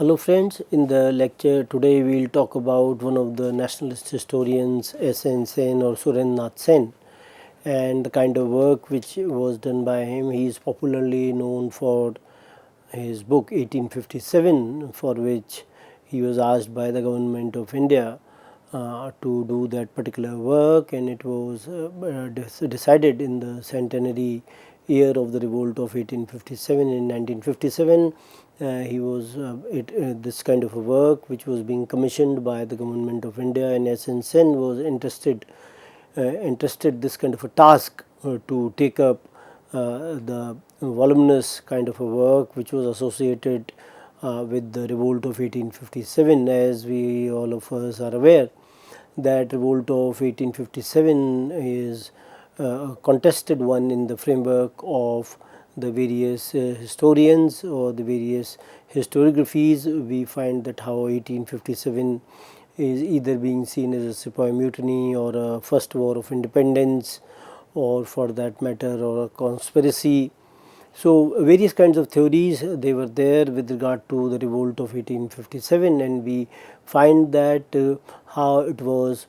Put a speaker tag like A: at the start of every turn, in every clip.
A: Hello friends, in the lecture today we will talk about one of the nationalist historians SN Sen or Surendranath Sen and the kind of work which was done by him. He is popularly known for his book 1857, for which he was asked by the government of India to do that particular work, and it was decided in the centenary year of the revolt of 1857. In 1957 he was this kind of a work which was being commissioned by the government of India, and SN Sen was interested this kind of a task to take up the voluminous kind of a work which was associated with the revolt of 1857. As we all of us are aware, that revolt of 1857 is a contested one in the framework of the various historians or the various historiographies. We find that how 1857 is either being seen as a Sepoy mutiny or a first war of independence, or for that matter, or a conspiracy. So various kinds of theories they were there with regard to the revolt of 1857, and we find that how it was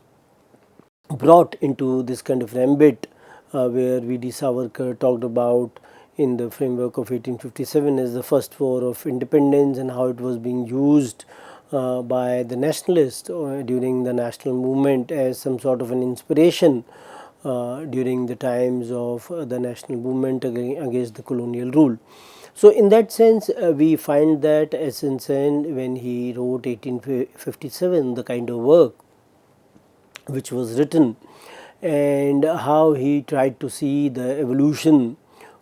A: brought into this kind of ambit where V.D. Savarkar talked about in the framework of 1857 as the first war of independence, and how it was being used by the nationalists during the national movement as some sort of an inspiration during the times of the national movement against the colonial rule. So in that sense we find that SN Sen, when he wrote 1857, the kind of work which was written and how he tried to see the evolution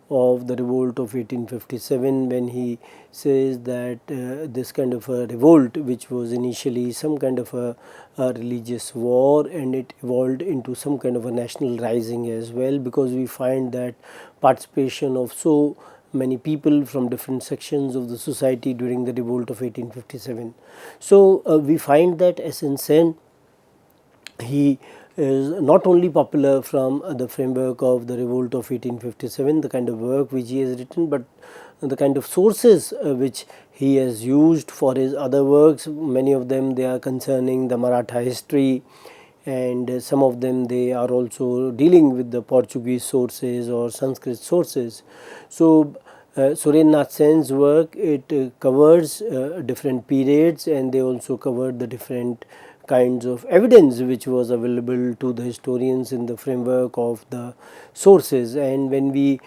A: of the revolt of 1857, when he says that this kind of a revolt, which was initially some kind of a religious war, and it evolved into some kind of a national rising as well, because we find that participation of so many people from different sections of the society during the revolt of 1857. So we find that SN Sen, he is not only popular from the framework of the revolt of 1857, the kind of work which he has written, but the kind of sources which he has used for his other works. Many of them they are concerning the Maratha history, and some of them they are also dealing with the Portuguese sources or Sanskrit sources. So Surendranath Sen's work, it covers different periods, and they also covered the different kinds of evidence which was available to the historians in the framework of the sources. And when we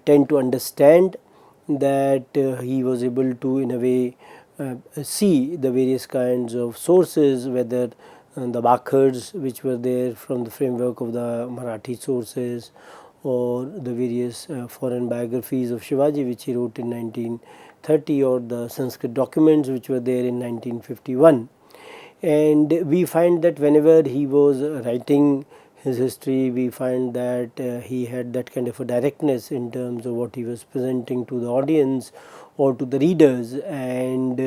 A: tend to understand that he was able to in a way see the various kinds of sources, whether the Bakhars which were there from the framework of the Marathi sources, or the various foreign biographies of Shivaji which he wrote in 1930, or the Sanskrit documents which were there in 1951. And we find that whenever he was writing his history, we find that he had that kind of a directness in terms of what he was presenting to the audience or to the readers, and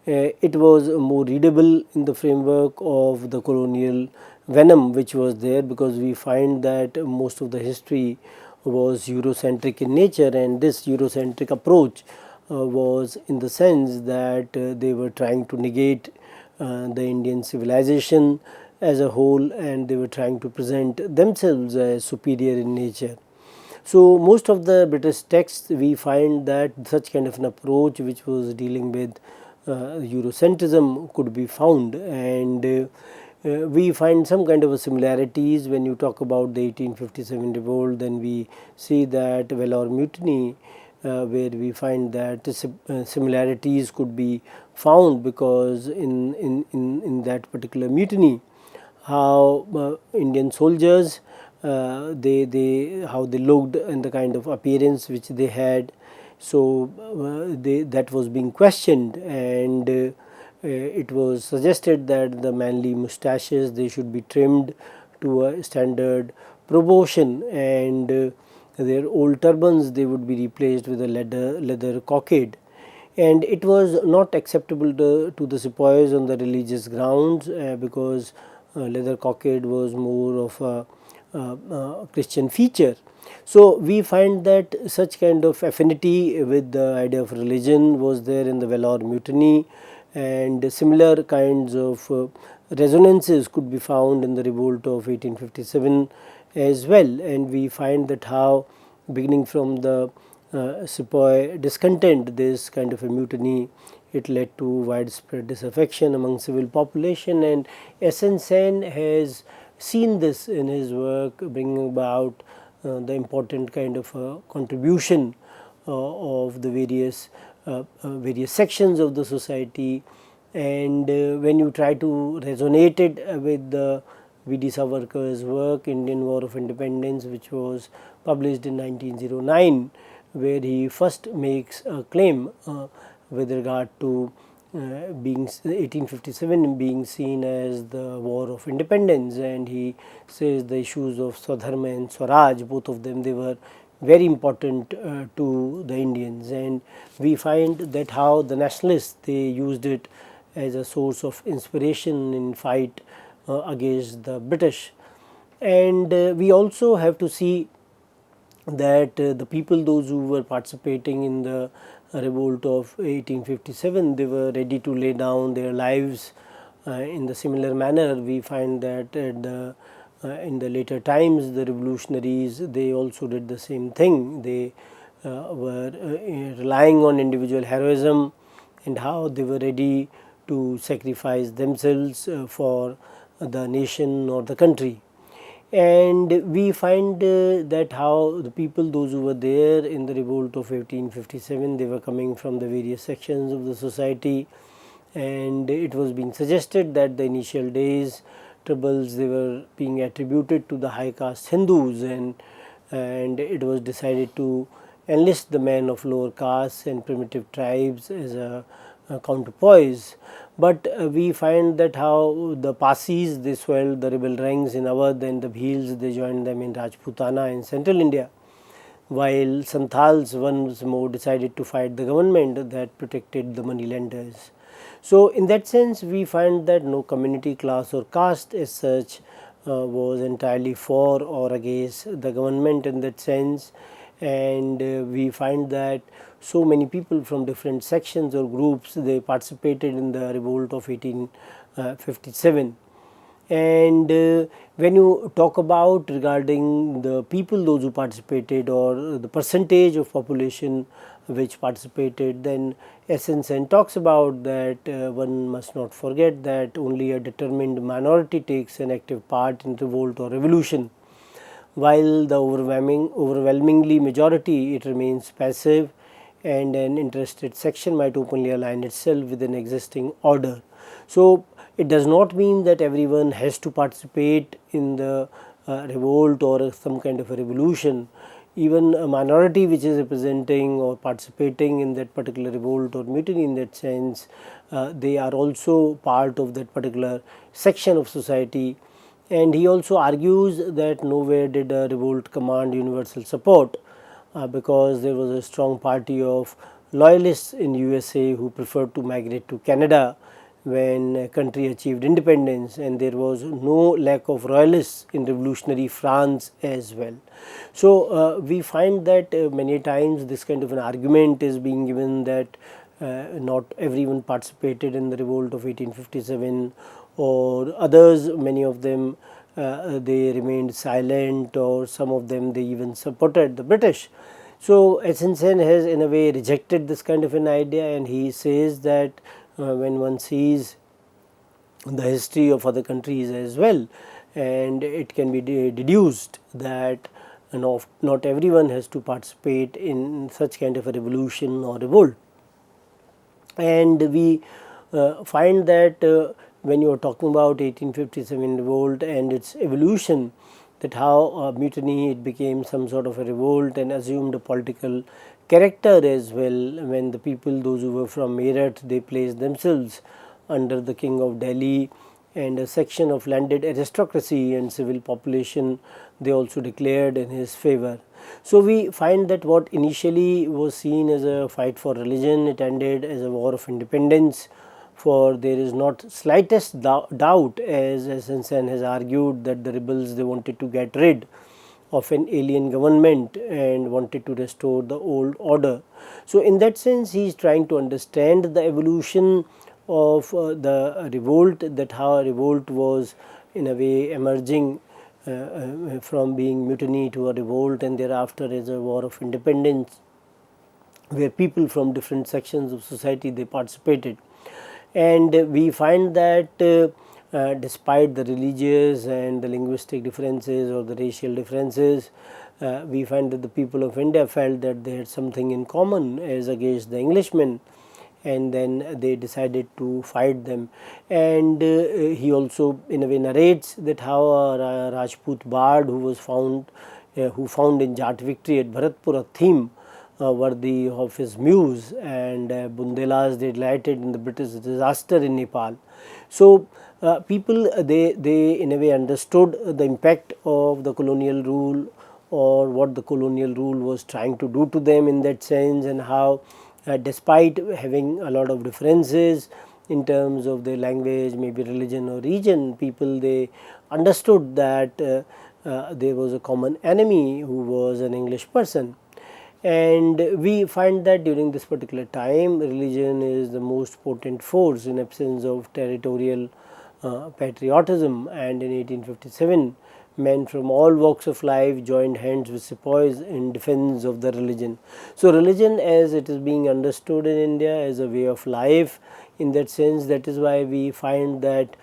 A: it was more readable in the framework of the colonial venom which was there, because we find that most of the history was Eurocentric in nature, and this Eurocentric approach was in the sense that they were trying to negate the Indian civilization as a whole, and they were trying to present themselves as superior in nature. So most of the British texts, we find that such kind of an approach which was dealing with Eurocentrism could be found, and we find some kind of a similarities when you talk about the 1857 revolt. Then we see that Vellore mutiny, where we find that similarities could be found, because in that particular mutiny, how Indian soldiers they how they looked and the kind of appearance which they had. So that was being questioned, and it was suggested that the manly moustaches, they should be trimmed to a standard proportion, and their old turbans, they would be replaced with a leather cockade. And it was not acceptable to the Sepoys on the religious grounds, because leather cockade was more of a Christian feature. So we find that such kind of affinity with the idea of religion was there in the Vellore mutiny, and similar kinds of resonances could be found in the revolt of 1857 as well. And we find that how, beginning from the Sepoy discontent, this kind of a mutiny, it led to widespread disaffection among civil population, and SN has seen this in his work, bringing about the important kind of contribution of the various sections of the society. And when you try to resonate it with the V.D. Savarkar's work, Indian War of Independence, which was published in 1909, where he first makes a claim with regard to being 1857 being seen as the war of independence, and he says the issues of Swadharma and Swaraj, both of them, they were very important to the Indians. And we find that how the nationalists, they used it as a source of inspiration in fight against the British. And we also have to see that the people, those who were participating in the revolt of 1857, they were ready to lay down their lives in the similar manner. We find that in the later times, the revolutionaries, they also did the same thing. They were relying on individual heroism, and how they were ready to sacrifice themselves for the nation or the country. And we find that how the people, those who were there in the revolt of 1857, they were coming from the various sections of the society, and it was being suggested that the initial days troubles, they were being attributed to the high caste Hindus, and it was decided to enlist the men of lower castes and primitive tribes as a counterpoise. But we find that how the Parsis, they swelled the rebel ranks in Awadh, and the Bhils, they joined them in Rajputana in central India, while Santhals once more decided to fight the government that protected the moneylenders. So in that sense, we find that no community, class or caste as such was entirely for or against the government in that sense. And we find that so many people from different sections or groups, they participated in the revolt of 1857. And when you talk about regarding the people, those who participated, or the percentage of population which participated, then SN talks about that one must not forget that only a determined minority takes an active part in revolt or revolution, while the overwhelmingly majority, it remains passive, and an interested section might openly align itself with an existing order. So it does not mean that everyone has to participate in the revolt or some kind of a revolution. Even a minority which is representing or participating in that particular revolt or mutiny, in that sense, they are also part of that particular section of society. And he also argues that nowhere did a revolt command universal support, because there was a strong party of loyalists in USA who preferred to migrate to Canada when a country achieved independence, and there was no lack of royalists in revolutionary France as well. So we find that many times this kind of an argument is being given that not everyone participated in the revolt of 1857, or others, many of them, they remained silent, or some of them, they even supported the British. So SN has in a way rejected this kind of an idea, and he says that when one sees the history of other countries as well, and it can be deduced that not everyone has to participate in such kind of a revolution or revolt. And we find that when you are talking about 1857 revolt and its evolution, that how mutiny, it became some sort of a revolt and assumed a political character as well, when the people, those who were from Meerut, they placed themselves under the king of Delhi, and a section of landed aristocracy and civil population, they also declared in his favor. So we find that what initially was seen as a fight for religion, it ended as a war of independence, for there is not slightest doubt, as SN has argued, that the rebels, they wanted to get rid of an alien government and wanted to restore the old order. So in that sense, he is trying to understand the evolution of the revolt, that how a revolt was in a way emerging from being mutiny to a revolt, and thereafter as a war of independence, where people from different sections of society they participated. And we find that despite the religious and the linguistic differences or the racial differences, we find that the people of India felt that they had something in common as against the Englishmen, and then they decided to fight them. And he also in a way narrates that how a Rajput bard who found in Jat victory at Bharatpur a theme worthy of his muse, and Bundelas they delighted in the British disaster in Nepal. So people they in a way understood the impact of the colonial rule, or what the colonial rule was trying to do to them in that sense, and how despite having a lot of differences in terms of their language, maybe religion or region, people they understood that there was a common enemy who was an English person. And we find that during this particular time, religion is the most potent force in absence of territorial patriotism. And in 1857, men from all walks of life joined hands with sepoys in defense of the religion. So religion as it is being understood in India as a way of life, in that sense, that is why we find that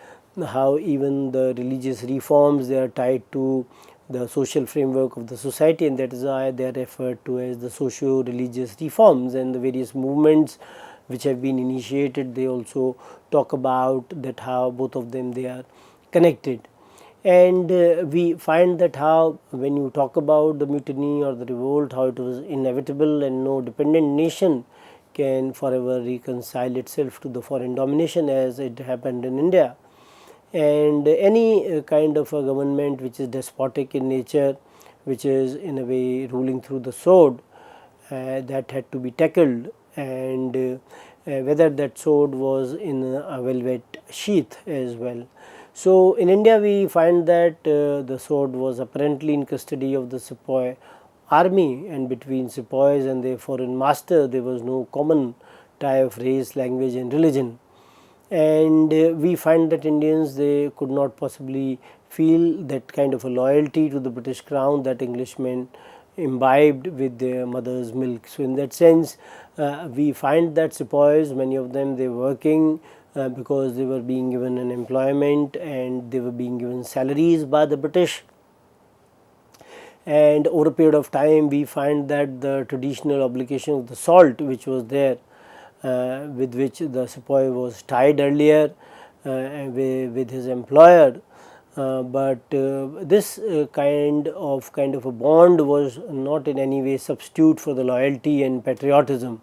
A: how even the religious reforms they are tied to the social framework of the society, and that is why they are referred to as the socio-religious reforms. And the various movements which have been initiated, they also talk about that how both of them they are connected. And we find that how when you talk about the mutiny or the revolt, how it was inevitable and no dependent nation can forever reconcile itself to the foreign domination as it happened in India. And any kind of a government which is despotic in nature, which is in a way ruling through the sword, that had to be tackled, and whether that sword was in a velvet sheath as well. So in India we find that the sword was apparently in custody of the Sepoy army, and between Sepoys and their foreign master there was no common tie of race, language and religion. And we find that Indians they could not possibly feel that kind of a loyalty to the British crown that Englishmen imbibed with their mother's milk. So in that sense we find that sepoys, many of them they were working because they were being given an employment and they were being given salaries by the British. And over a period of time we find that the traditional obligation of the salt which was there, with which the Sepoy was tied earlier with his employer, but this kind of a bond was not in any way substitute for the loyalty and patriotism.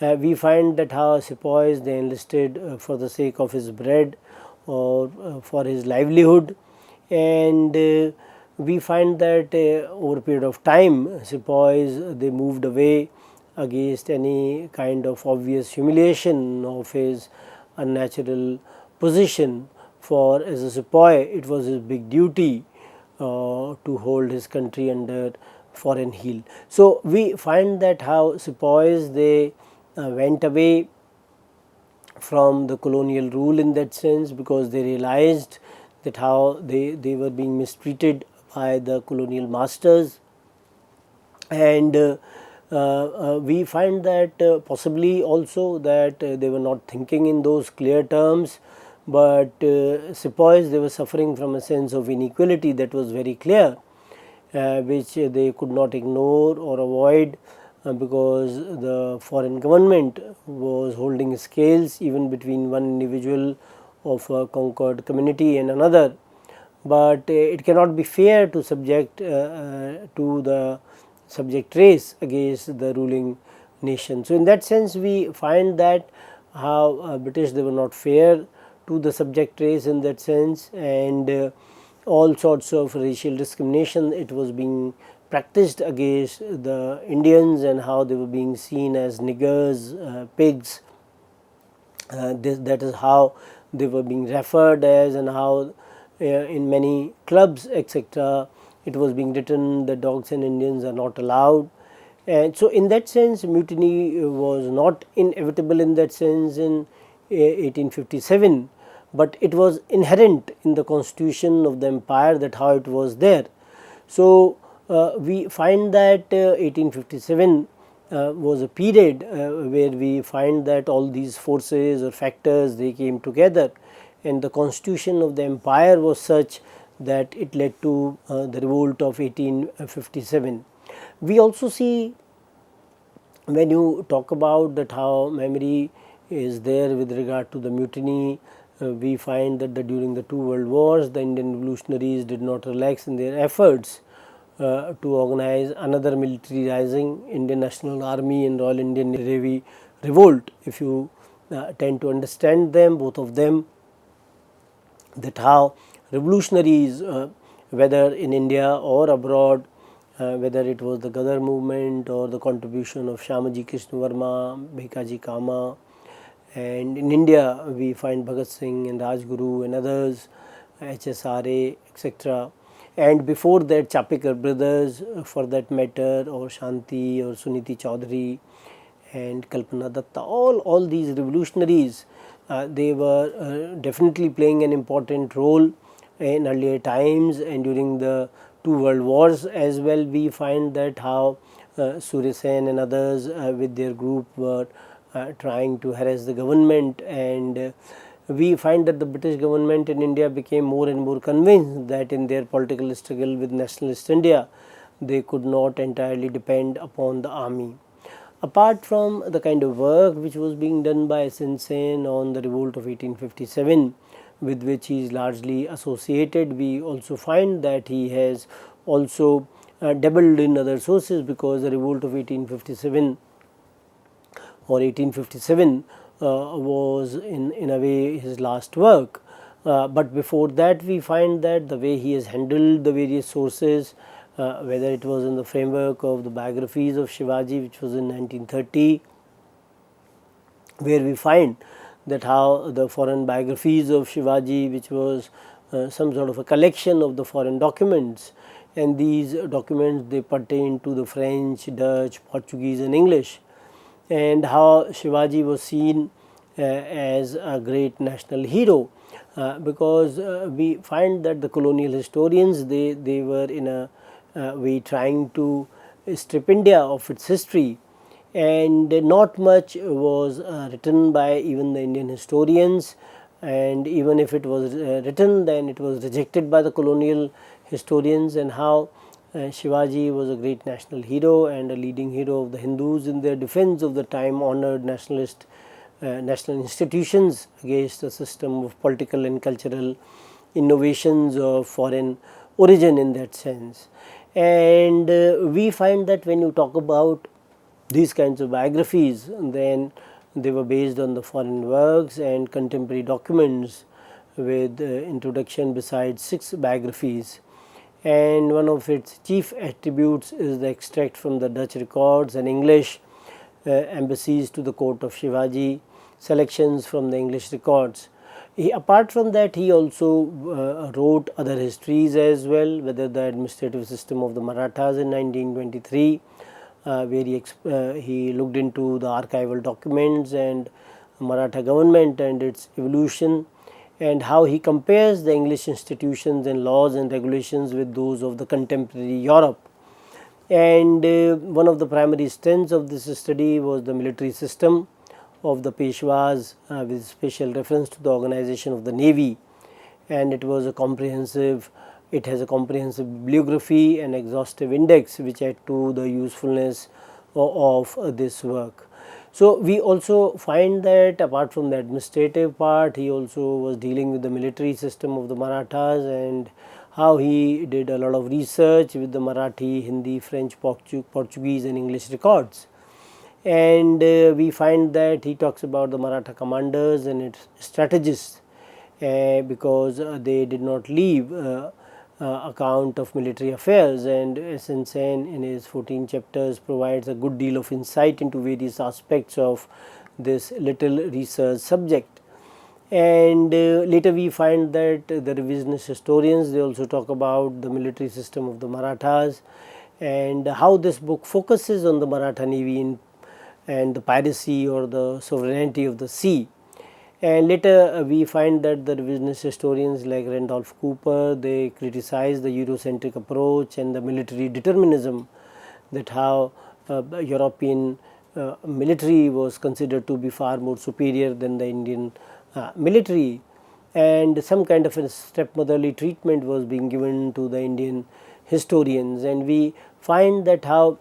A: We find that how Sepoys they enlisted for the sake of his bread or for his livelihood, and we find that over a period of time Sepoys they moved away against any kind of obvious humiliation of his unnatural position, for as a Sepoy it was his big duty to hold his country under foreign heel. So we find that how Sepoys they went away from the colonial rule in that sense, because they realized that how they were being mistreated by the colonial masters. And we find that possibly also that they were not thinking in those clear terms, but Sepoys they were suffering from a sense of inequality that was very clear, which they could not ignore or avoid, because the foreign government was holding scales even between one individual of a conquered community and another. But it cannot be fair to subject to the subject race against the ruling nation. So in that sense we find that how British they were not fair to the subject race in that sense, and all sorts of racial discrimination it was being practiced against the Indians, and how they were being seen as niggers, pigs. That is how they were being referred as, and how in many clubs etc. it was being written that dogs and Indians are not allowed. And so in that sense mutiny was not inevitable in that sense in 1857, but it was inherent in the constitution of the empire that how it was there. So, we find that 1857 was a period where we find that all these forces or factors, they came together, and the constitution of the empire was such that it led to the revolt of 1857. We also see, when you talk about that how memory is there with regard to the mutiny, we find that during the two world wars the Indian revolutionaries did not relax in their efforts to organize another military rising, Indian National Army and Royal Indian Navy revolt. If you tend to understand them, both of them, that how revolutionaries, whether in India or abroad, whether it was the Ghadar movement or the contribution of Shamaji Krishna Varma, Bhikaji Kama, and in India we find Bhagat Singh and Rajguru and others, HSRA, etc. And before that Chapekar brothers, for that matter, or Shanti or Suniti Chaudhary and Kalpana Datta, all these revolutionaries, they were definitely playing an important role in earlier times, and during the two world wars as well. We find that how Surya Sen and others with their group were trying to harass the government, and we find that the British government in India became more and more convinced that in their political struggle with nationalist India, they could not entirely depend upon the army. Apart from the kind of work which was being done by Sen on the revolt of 1857, with which he is largely associated, we also find that he has also dabbled in other sources, because the revolt of 1857 or 1857 was in a way his last work. But before that we find that the way he has handled the various sources, whether it was in the framework of the biographies of Shivaji, which was in 1930, where we find that how the foreign biographies of Shivaji, which was some sort of a collection of the foreign documents, and these documents, they pertain to the French, Dutch, Portuguese and English, and how Shivaji was seen as a great national hero, because we find that the colonial historians, they were in a way trying to strip India of its history, and not much was written by even the Indian historians, and even if it was written, then it was rejected by the colonial historians, and how Shivaji was a great national hero and a leading hero of the Hindus in their defense of the time honored nationalist national institutions against a system of political and cultural innovations of foreign origin in that sense. And we find that when you talk about these kinds of biographies, then they were based on the foreign works and contemporary documents, with introduction besides 6 biographies, and one of its chief attributes is the extract from the Dutch records and English embassies to the court of Shivaji, selections from the English records. Apart from that, he also wrote other histories as well, whether the administrative system of the Marathas in 1923, where he looked into the archival documents and Maratha government and its evolution, and how he compares the English institutions and laws and regulations with those of the contemporary Europe. And one of the primary strengths of this study was the military system of the Peshwas, with special reference to the organization of the Navy, and it was a comprehensive, it has a comprehensive bibliography and exhaustive index, which add to the usefulness of this work. So, we also find that apart from the administrative part, he also was dealing with the military system of the Marathas, and how he did a lot of research with the Marathi, Hindi, French, Portuguese and English records. And we find that he talks about the Maratha commanders and its strategists, because they did not leave account of military affairs, and SN in his 14 chapters provides a good deal of insight into various aspects of this little research subject. And later we find that the revisionist historians, they also talk about the military system of the Marathas, and how this book focuses on the Maratha Navy and the piracy or the sovereignty of the sea. And later we find that the revisionist historians like Randolph Cooper, they criticize the Eurocentric approach and the military determinism, that how European military was considered to be far more superior than the Indian military, and some kind of a stepmotherly treatment was being given to the Indian historians. And we find that how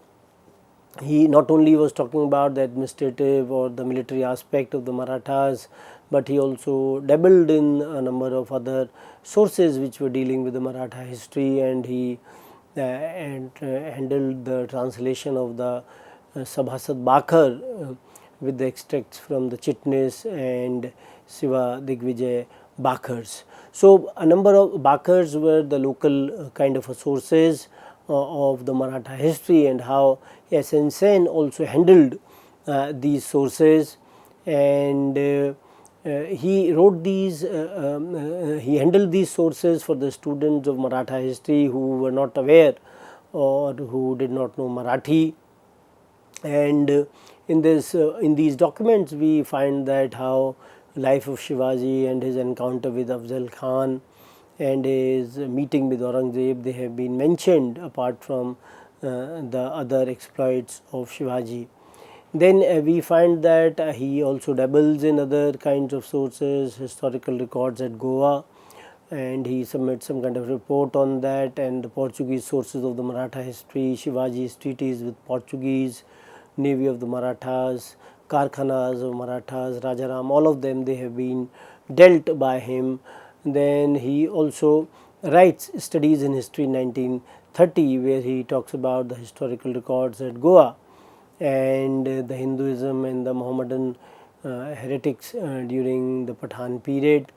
A: he not only was talking about the administrative or the military aspect of the Marathas, but he also dabbled in a number of other sources which were dealing with the Maratha history, and he handled the translation of the Sabhasad Bakar with the extracts from the Chitnis and Shiva Digvijay Bakars. So, a number of Bakars were the local kind of sources of the Maratha history, and how SEN also handled these sources, and he wrote these, he handled these sources for the students of Maratha history who were not aware or who did not know Marathi. And in these documents we find that how life of Shivaji and his encounter with Afzal Khan and his meeting with Aurangzeb, they have been mentioned apart from the other exploits of Shivaji. Then we find that he also dabbles in other kinds of sources, historical records at Goa, and he submits some kind of report on that, and the Portuguese sources of the Maratha history, Shivaji's treaties with Portuguese, navy of the Marathas, Karkhanas of Marathas, Rajaram, all of them, they have been dealt by him. Then he also writes studies in history in 1930, where he talks about the historical records at Goa and the Hinduism and the Mohammedan heretics during the Pathan period,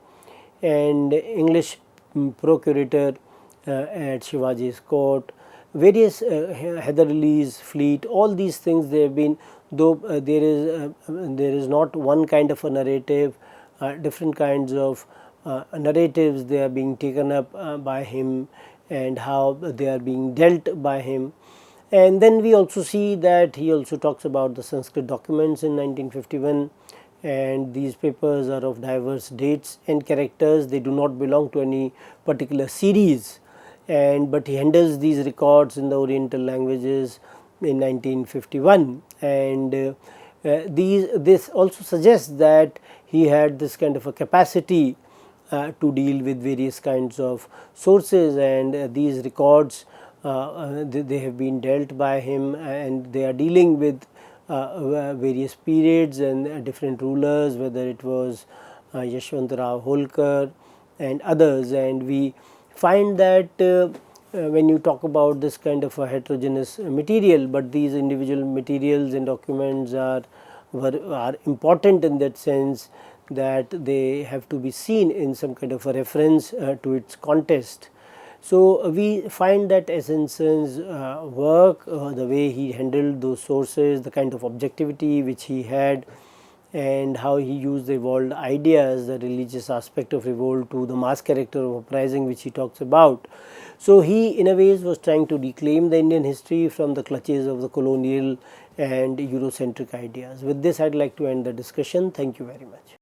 A: and English procurator at Shivaji's court, various Hyder Ali's fleet, all these things they have been, though there is not one kind of a narrative, different kinds of narratives, they are being taken up by him, and how they are being dealt by him. And then we also see that he also talks about the Sanskrit documents in 1951, and these papers are of diverse dates and characters, they do not belong to any particular series, and but he handles these records in the Oriental languages in 1951, and this also suggests that he had this kind of a capacity to deal with various kinds of sources, and these records they have been dealt by him, and they are dealing with various periods and different rulers, whether it was Yashwantrao Holkar and others. And we find that when you talk about this kind of a heterogeneous material, but these individual materials and documents are important in that sense that they have to be seen in some kind of a reference to its context. So, we find that Essenson's work, the way he handled those sources, the kind of objectivity which he had, and how he used the evolved ideas, the religious aspect of revolt to the mass character of uprising which he talks about. So, he in a way was trying to reclaim the Indian history from the clutches of the colonial and Eurocentric ideas. With this, I would like to end the discussion. Thank you very much.